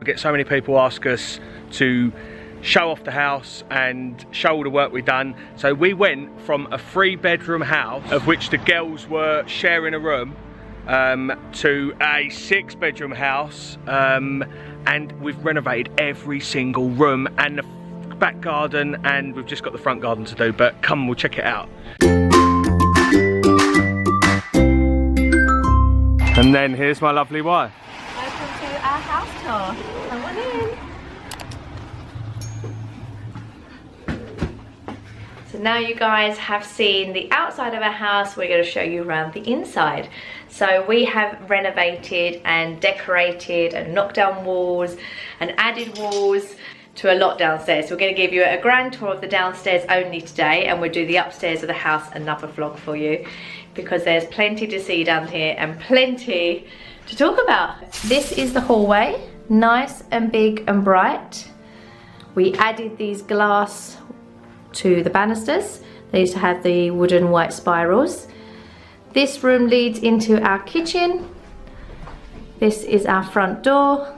We get so many people ask us to show off the house and show all the work we've done. So we went from a 3-bedroom house, of which the girls were sharing a room, to a 6-bedroom house, and we've renovated every single room and the back garden, and we've just got the front garden to do. But come, we'll check it out. And then here's my lovely wife. Welcome to our house tour. Come on in. So now you guys have seen the outside of our house, we're going to show you around the inside. So we have renovated and decorated and knocked down walls and added walls to a lot downstairs. So we're going to give you a grand tour of the downstairs only today, and we'll do the upstairs of the house another vlog for you, because there's plenty to see down here and plenty to talk about. This is the hallway, nice and big and bright. We added these glass to the banisters. They used to have the wooden white spirals. This room leads into our kitchen. This is our front door,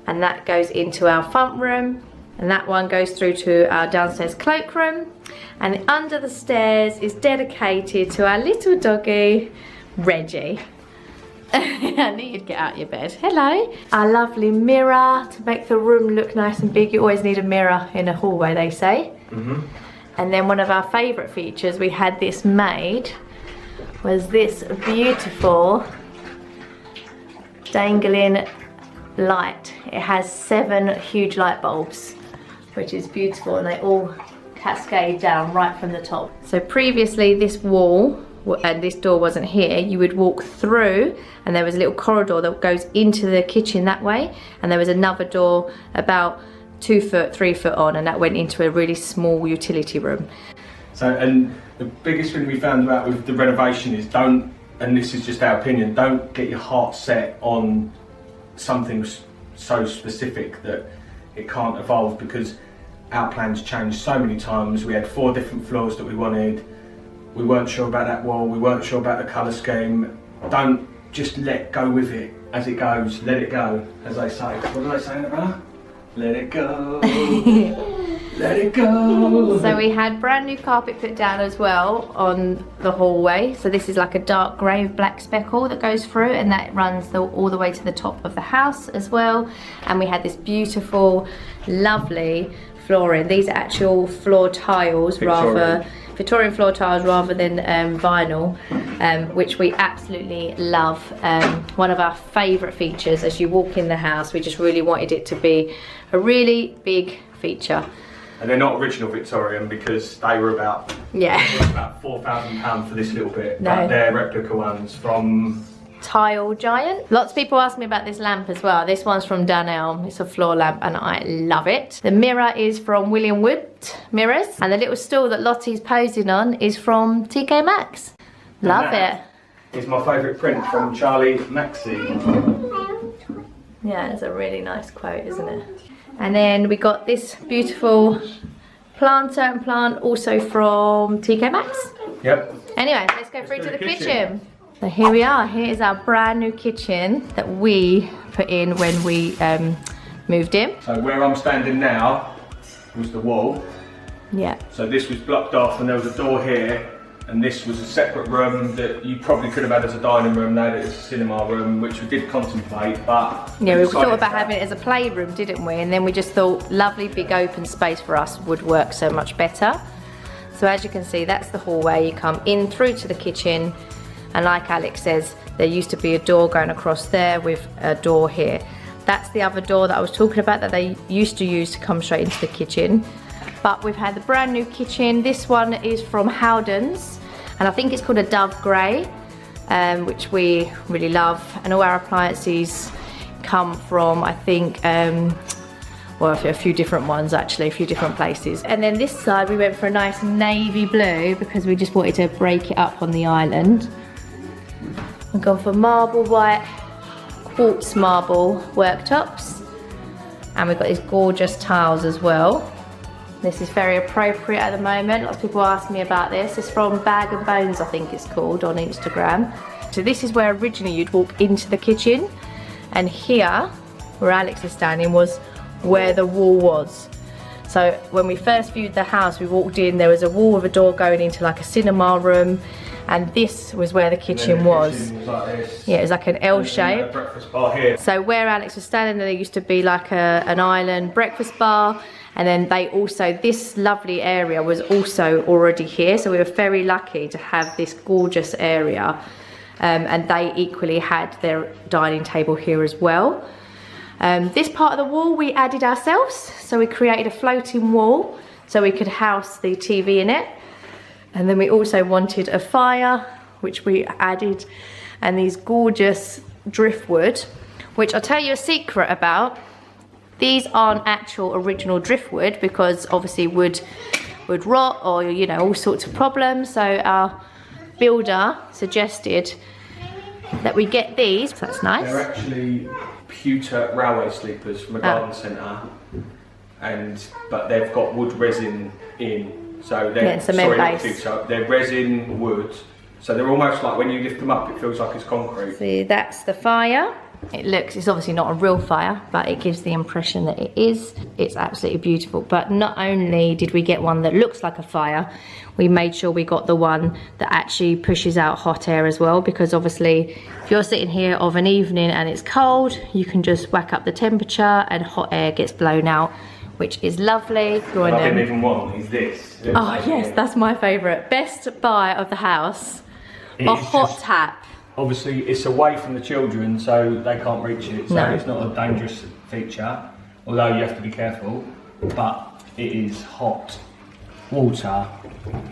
and that goes into our front room, and that one goes through to our downstairs cloakroom. And under the stairs is dedicated to our little doggy, Reggie. I knew you'd get out of your bed. Hello. Our lovely mirror to make the room look nice and big. You always need a mirror in a hallway, they say. And then one of our favourite features we had this made was this beautiful dangling light. It has 7 huge light bulbs, which is beautiful, and they all cascade down right from the top. So previously this wall and this door wasn't here. You would walk through and there was a little corridor that goes into the kitchen that way, and there was another door about 2 foot, 3 foot on, and that went into a really small utility room. So, and the biggest thing we found out with the renovation is don't, and this is just our opinion, don't get your heart set on something so specific that it can't evolve, because our plans changed so many times. We had 4 different floors that we wanted. We weren't sure about that wall, we weren't sure about the colour scheme. Don't just let go with it as it goes, let it go, as they say. What do they say, Annabella? Let it go, let it go. So we had brand new carpet put down as well on the hallway. So this is like a dark grey with black speckle that goes through, and that runs all the way to the top of the house as well. And we had this beautiful, lovely flooring. These are actual floor tiles, Victorian floor tiles rather than vinyl, which we absolutely love. One of our favourite features as you walk in the house. We just really wanted it to be a really big feature. And they're not original Victorian, because they were about £4,000 for this little bit. No. But they're replica ones from Tile Giant. Lots of people ask me about this lamp as well. This one's from Dunelm. It's a floor lamp and I love it. The mirror is from William Wood Mirrors, and the little stool that Lottie's posing on is from TK Maxx. Love it. It's my favourite print from Charlie Maxey. Yeah, it's a really nice quote, isn't it? And then we got this beautiful planter and plant also from TK Maxx. Yep. Anyway, let's go through to the kitchen. So here we are. Here is our brand new kitchen that we put in when we moved in. So where I'm standing now was the wall. Yeah. So this was blocked off, and there was a door here, and this was a separate room that you probably could have had as a dining room, now that it's a cinema room, which we did contemplate, but... Yeah, we thought about having it as a playroom, didn't we? And then we just thought lovely big open space for us would work so much better. So as you can see, that's the hallway. You come in through to the kitchen, and like Alex says, there used to be a door going across there with a door here. That's the other door that I was talking about that they used to use to come straight into the kitchen. But we've had the brand new kitchen. This one is from Howdens, and I think it's called a Dove Grey, which we really love. And all our appliances come from, I think, well, a few different ones actually, a few different places. And then this side we went for a nice navy blue because we just wanted to break it up on the island. We've gone for marble white, quartz marble worktops, and we've got these gorgeous tiles as well. This is very appropriate at the moment. Lots of people ask me about this. It's from Bag and Bones, I think it's called, on Instagram. So this is where originally you'd walk into the kitchen, and here where Alex is standing, was where the wall was. So when we first viewed the house, we walked in, there was a wall with a door going into like a cinema room, and this was where the kitchen was. Kitchen was like this. Yeah, it was like an L shape. Breakfast bar here. So where Alex was standing, there used to be like an island breakfast bar, and then they also, this lovely area was also already here, so we were very lucky to have this gorgeous area, and they equally had their dining table here as well. This part of the wall we added ourselves, so we created a floating wall so we could house the TV in it. And then we also wanted a fire, which we added, and these gorgeous driftwood, which I'll tell you a secret about. These aren't actual original driftwood, because obviously wood would rot, or you know, all sorts of problems. So our builder suggested that we get these. So that's nice. They're actually pewter railway sleepers from a garden centre, but they've got wood resin in. So they're not pewter, they're resin wood. So they're almost like when you lift them up, it feels like it's concrete. See, that's the fire. It's obviously not a real fire, but it gives the impression that it is. It's absolutely beautiful. But not only did we get one that looks like a fire, we made sure we got the one that actually pushes out hot air as well, because obviously if you're sitting here of an evening and it's cold, you can just whack up the temperature and hot air gets blown out, which is lovely. What I didn't even want is this. Oh yes, that's my favourite. Best buy of the house. A hot tap. Obviously it's away from the children, so they can't reach it, so it's not a dangerous feature, although you have to be careful. But it is hot water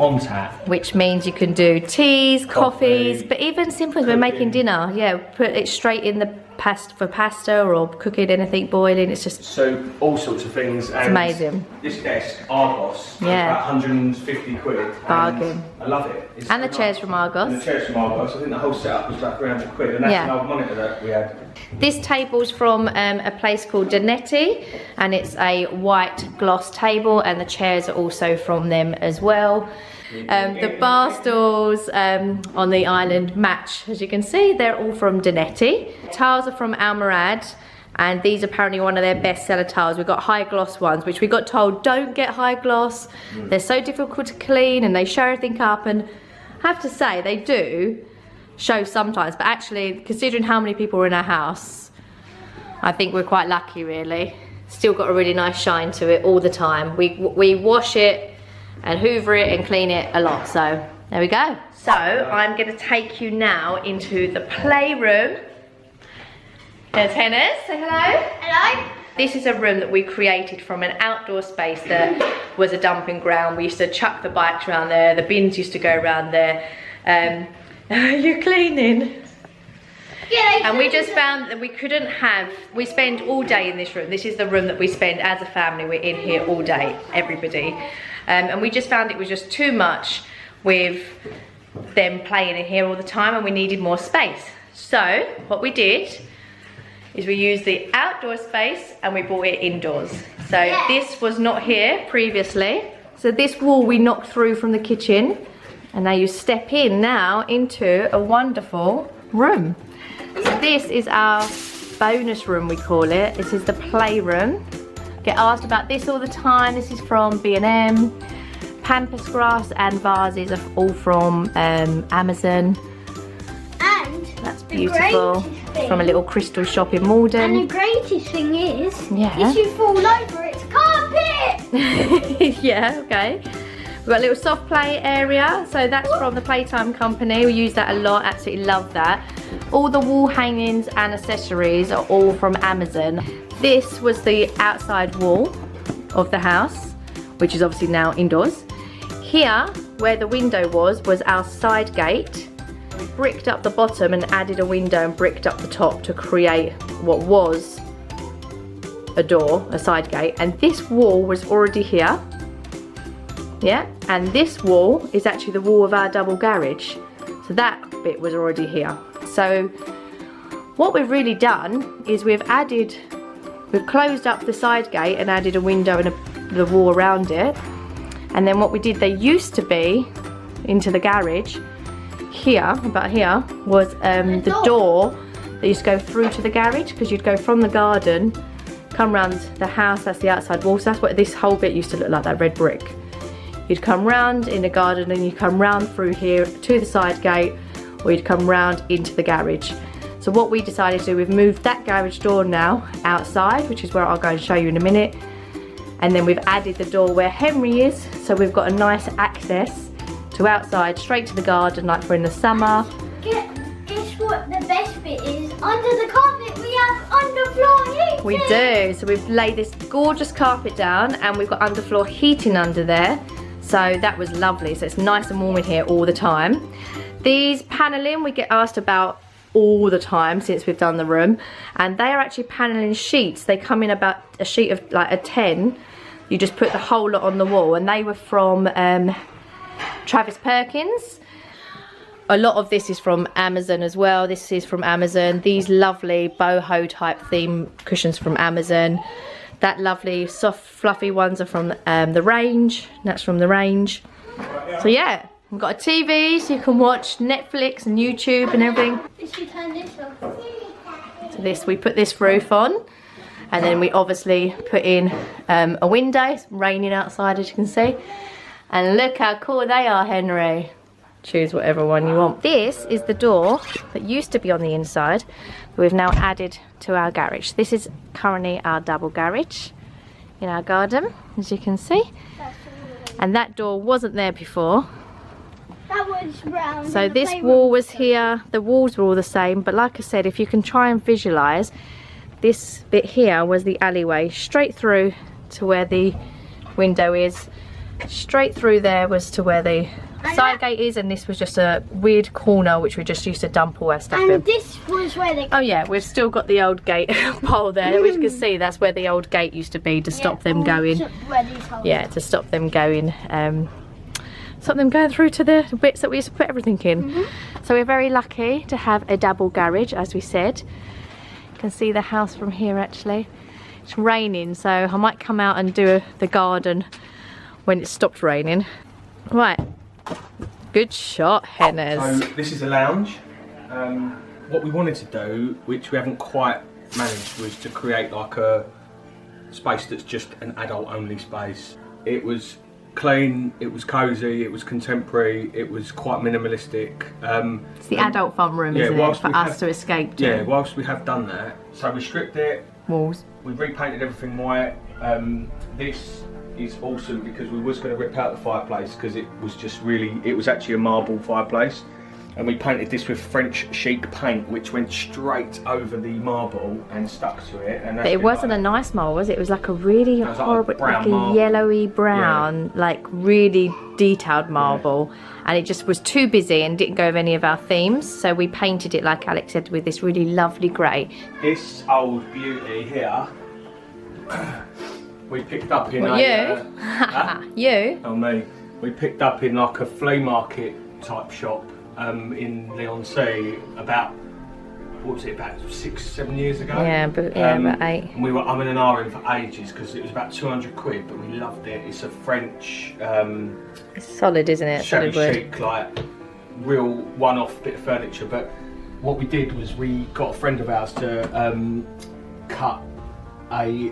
on tap, which means you can do teas, coffees, but even simple as we're making dinner. Yeah, put it straight in the pasta or cooking anything, boiling. It's just so all sorts of things. And it's amazing. This desk, Argos, yeah, about 150 quid. Bargain. I love it. And the chairs from Argos. And the chairs from Argos. I think the whole setup was about 300 quid, and that's an old monitor that we had. This table's from a place called Donetti, and it's a white gloss table, and the chairs are also from them as well. The bar stools on the island match, as you can see, they're all from Donetti. Tiles are from Almorad, and these are apparently one of their best seller tiles. We've got high gloss ones, which we got told don't get high gloss. They're so difficult to clean and they show everything up, and I have to say they do show sometimes, but actually considering how many people are in our house, I think we're quite lucky really. Still got a really nice shine to it all the time. We wash it and hoover it and clean it a lot, so there we go. So I'm gonna take you now into the playroom. There's Hennes, say hello. Hello. This is a room that we created from an outdoor space that was a dumping ground. We used to chuck the bikes around there, the bins used to go around there. You're cleaning. Yeah, and we just found that we couldn't have, we spend all day in this room. This is the room that we spend as a family. We're in here all day, everybody. And we just found it was just too much with them playing in here all the time, and we needed more space. So what we did is we used the outdoor space and we brought it indoors. So this was not here previously. So this wall we knocked through from the kitchen, and now you step in now into a wonderful room. So this is our bonus room, we call it. This is the playroom. Get asked about this all the time. This is from B&M. Pampas grass and vases are all from Amazon. And that's beautiful. From a little crystal shop in Malden. And the greatest thing is, if you fall over, it's carpet! Yeah, okay. We've got a little soft play area, so that's from the Playtime Company. We use that a lot, absolutely love that. All the wall hangings and accessories are all from Amazon. This was the outside wall of the house, which is obviously now indoors. Here, where the window was our side gate. We bricked up the bottom and added a window and bricked up the top to create what was a door, a side gate. And this wall was already here. Yeah, and this wall is actually the wall of our double garage. So that bit was already here. So what we've really done is we've closed up the side gate and added a window and the wall around it. And then what we did, there used to be, into the garage, here, about here, was the door that used to go through to the garage, because you'd go from the garden, come round the house, that's the outside wall, so that's what this whole bit used to look like, that red brick. You'd come round in the garden and you'd come round through here to the side gate, or you'd come round into the garage. So what we decided to do, we've moved that garage door now outside, which is where I'll go and show you in a minute. And then we've added the door where Henry is, so we've got a nice access to outside, straight to the garden, like for in the summer. Guess what the best bit is? Under the carpet we have underfloor heating. We do, so we've laid this gorgeous carpet down and we've got underfloor heating under there. So that was lovely, so it's nice and warm in here all the time. These paneling we get asked about all the time since we've done the room, and they are actually paneling sheets. They come in about a sheet of like a 10. You just put the whole lot on the wall, and they were from Travis Perkins. A lot of this is from Amazon as well. This is from Amazon. These lovely boho type theme cushions from Amazon. That lovely soft fluffy ones are from the Range. That's from the Range. So yeah, we've got a TV so you can watch Netflix and YouTube and everything. If you turn this off. So this, we put this roof on, and then we obviously put in a window. It's raining outside, as you can see. And look how cool they are, Henry. Choose whatever one you want. This is the door that used to be on the inside, but we've now added to our garage. This is currently our double garage in our garden, as you can see. And that door wasn't there before. That was round. So this wall was here, the walls were all the same, but like I said, if you can try and visualise, this bit here was the alleyway, straight through to where the window is. Straight through there was to where the side gate is, and this was just a weird corner which we just used to dump all our stuff in. And this was where they... Oh yeah, we've still got the old gate pole there, which you can see that's where the old gate used to be to stop them going. Yeah, to stop them going. Stop them going through to the bits that we used to put everything in. So we're very lucky to have a double garage, as we said. You can see the house from here actually. It's raining, so I might come out and do the garden when it stopped raining. Right, good shot, Hennes. So this is a lounge. What we wanted to do, which we haven't quite managed, was to create like a space that's just an adult only space. It was clean, it was cosy, it was contemporary, it was quite minimalistic. It's the adult fun room, isn't it, for us to escape to? Yeah, whilst we have done that. So we stripped it. Walls. We repainted everything white. This is awesome because we was going to rip out the fireplace because it was just really, it was actually a marble fireplace, and we painted this with French chic paint which went straight over the marble and stuck to it. And but it wasn't a nice marble, was it? It was like a really horrible, like a yellowy brown, like really detailed marble, and it just was too busy and didn't go with any of our themes, so we painted it, like Alex said, with this really lovely grey. This old beauty here we picked up in you? Oh me. We picked up in like a flea market type shop in Leigh-on-Sea about, what was it, about 6-7 years ago? Yeah, but about 8. And we were umming and ahhing for ages because it was about 200 quid, but we loved it. It's a French... it's solid, isn't it? Shabby Solid chic, like real one-off bit of furniture. But what we did was we got a friend of ours to cut a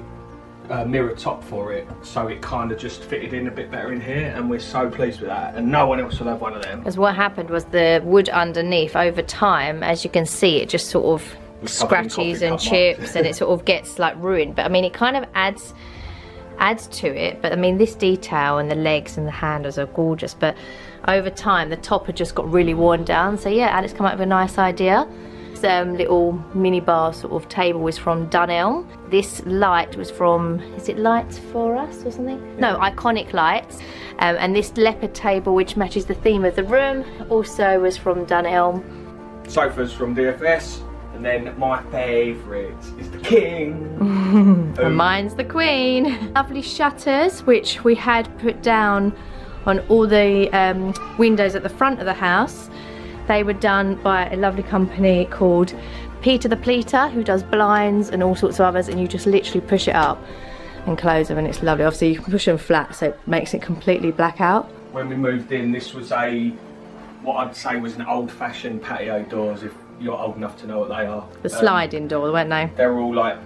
mirror top for it, so it kind of just fitted in a bit better in here, and we're so pleased with that, and no one else will have one of them. Because what happened was the wood underneath, over time, as you can see, it just sort of scratches and chips and it sort of gets like ruined. But I mean, it kind of adds to it. But I mean, this detail and the legs and the handles are gorgeous, but over time the top had just got really worn down. So yeah, Alex come up with a nice idea. Little mini bar sort of table is from Dunelm. This light was from, is it Lights For Us or something? No, Iconic Lights. And this leopard table, which matches the theme of the room, also was from Dunelm. Sofas from DFS, and then my favourite is the King. And mine's the Queen. Lovely shutters, which we had put down on all the windows at the front of the house. They were done by a lovely company called Peter the Pleater, who does blinds and all sorts of others, and you just literally push it up and close them, and it's lovely. Obviously you can push them flat, so it makes it completely black out. When we moved in, this was what I'd say was an old-fashioned patio doors. If you're old enough to know what they are. The sliding door, weren't they? They're all like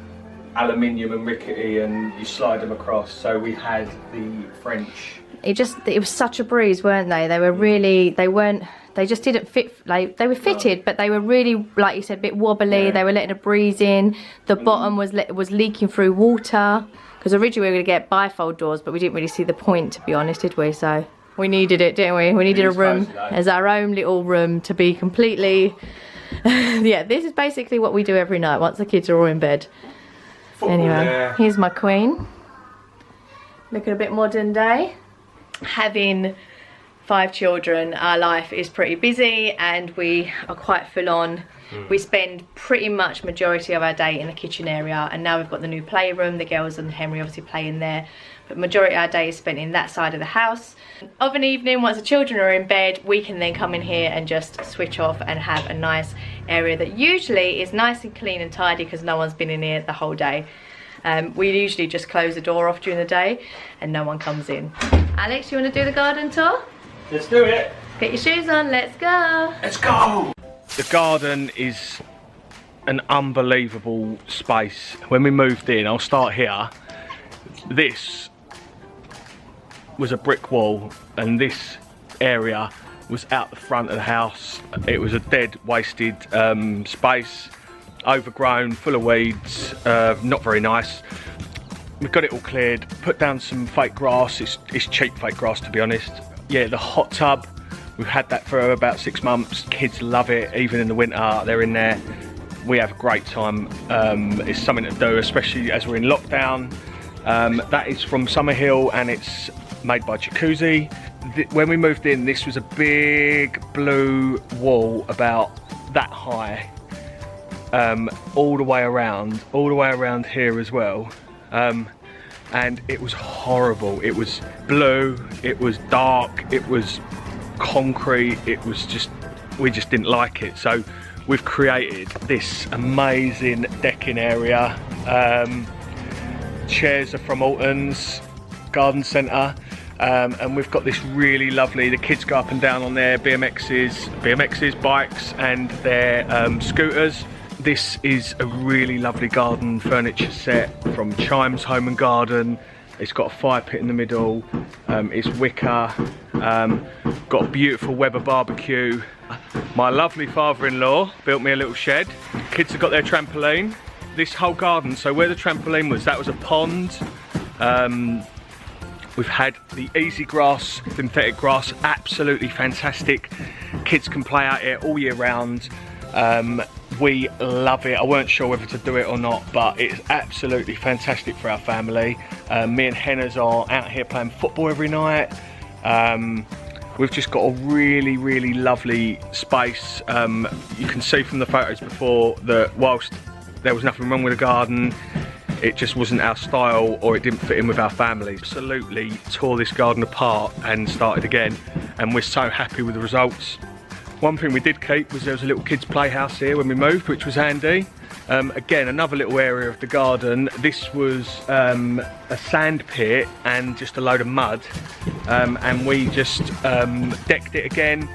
aluminium and rickety, and you slide them across. So we had the French. It was such a breeze, weren't they? They were really, they just didn't fit, like, they were fitted, but they were really, like you said, a bit wobbly. They were letting a breeze in. The bottom was leaking through water, because originally we were going to get bifold doors, but we didn't really see the point, to be honest, did we? So we needed it, didn't we? We needed a room as our own little room to be completely... Yeah, this is basically what we do every night once the kids are all in bed. Anyway, here's my queen. Looking a bit modern day. Having 5 children, our life is pretty busy and we are quite full on. We spend pretty much majority of our day in the kitchen area, and now we've got the new playroom. The girls and Henry obviously play in there, but majority of our day is spent in that side of the house. Of an evening, once the children are in bed, we can then come in here and just switch off and have a nice area that usually is nice and clean and tidy because no one's been in here the whole day. We usually just close the door off during the day and no one comes in. Alex, you want to do the garden tour? Let's do it. Get your shoes on, let's go. Let's go. The garden is an unbelievable space. When we moved in, I'll start here. This was a brick wall and this area was out the front of the house. It was a dead, wasted space, overgrown, full of weeds, not very nice. We've got it all cleared, put down some fake grass. It's cheap fake grass, to be honest. Yeah, the hot tub, we've had that for about 6 months. Kids love it, even in the winter, they're in there. We have a great time. It's something to do, especially as we're in lockdown. That is from Summerhill and it's made by Jacuzzi. When we moved in, this was a big blue wall about that high, all the way around here as well. And it was horrible. It was blue, it was dark, it was concrete, it was just, we just didn't like it. So we've created this amazing decking area. Chairs are from Alton's Garden Centre, and we've got this really lovely, the kids go up and down on their BMXs, bikes and their scooters. This is a really lovely garden furniture set from Chimes Home and Garden. It's got a fire pit in the middle, it's wicker, got a beautiful Weber barbecue. My lovely father-in-law built me a little shed. Kids have got their trampoline. This whole garden, so where the trampoline was, that was a pond. We've had the easy grass, synthetic grass, absolutely fantastic. Kids can play out here all year round. We love it. I weren't sure whether to do it or not, but it's absolutely fantastic for our family. Me and Henna's are out here playing football every night. We've just got a really, really lovely space. You can see from the photos before that whilst there was nothing wrong with the garden, it just wasn't our style or it didn't fit in with our family. Absolutely tore this garden apart and started again, and we're so happy with the results. One thing we did keep was there was a little kids playhouse here when we moved, which was handy. Again, another little area of the garden. This was a sand pit and just a load of mud, and we just decked it again,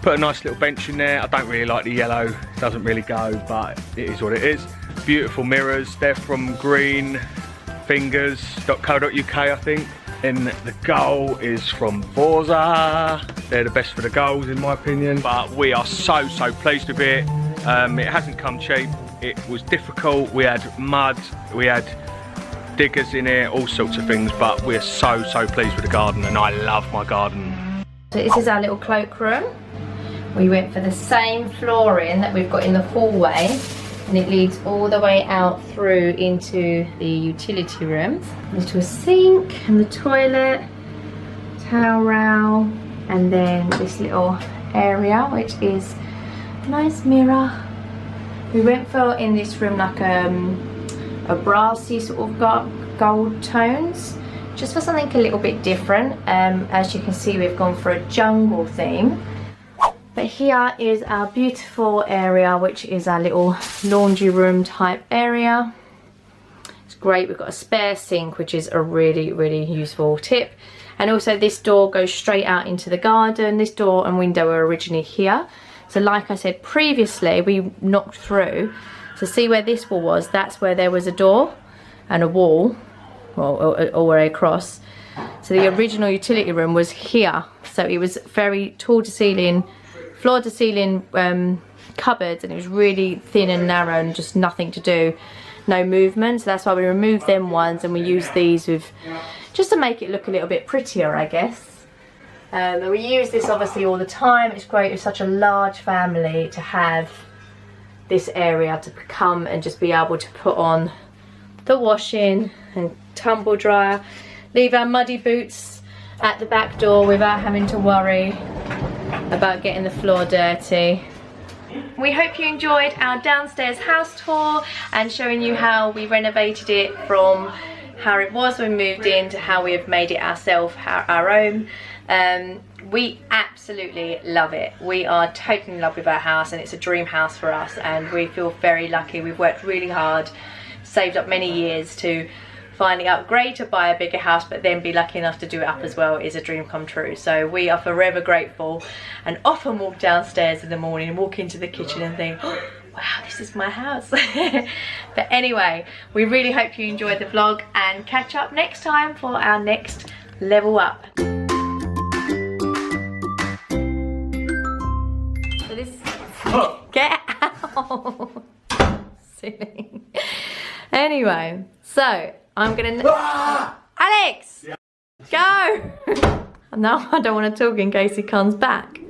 put a nice little bench in there. I don't really like the yellow, it doesn't really go, but it is what it is. Beautiful mirrors, they're from greenfingers.co.uk, I think. And the goal is from Forza. They're the best for the goals in my opinion, but we are so pleased with it. It hasn't come cheap, it was difficult. We had mud, we had diggers in it, all sorts of things, but we're so pleased with the garden and I love my garden. So this is our little cloakroom. We went for the same flooring that we've got in the hallway, and it leads all the way out through into the utility rooms. There's a sink and the toilet, towel rail, and then this little area which is a nice mirror. We went for in this room like a brassy sort of gold tones, just for something a little bit different. As you can see, we've gone for a jungle theme. But here is our beautiful area, which is our little laundry room type area. It's great. We've got a spare sink, which is a really useful tip. And also this door goes straight out into the garden. This door and window were originally here. So like I said previously, we knocked through. So see where this wall was? That's where there was a door and a wall, or a cross. So the original utility room was here. So it was very tall to ceiling, floor to ceiling cupboards, and it was really thin and narrow and just nothing to do, no movement. So that's why we removed them ones and we used these with, just to make it look a little bit prettier, I guess. And we use this obviously all the time. It's great with such a large family to have this area to come and just be able to put on the washing and tumble dryer, leave our muddy boots at the back door without having to worry about getting the floor dirty. We hope you enjoyed our downstairs house tour and showing you how we renovated it from how it was when we moved in to how we have made it ourselves, our own. We absolutely love it. We are totally in love with our house, and it's a dream house for us, and we feel very lucky. We've worked really hard, saved up many years to finally upgrade to buy a bigger house, but then be lucky enough to do it up as well is a dream come true. So we are forever grateful, and often walk downstairs in the morning and walk into the kitchen and think, oh, wow, this is my house. But anyway, we really hope you enjoyed the vlog, and catch up next time for our next level up. So this, get out. Silly. Anyway, so I'm gonna Alex, go. Now I don't want to talk in case he comes back.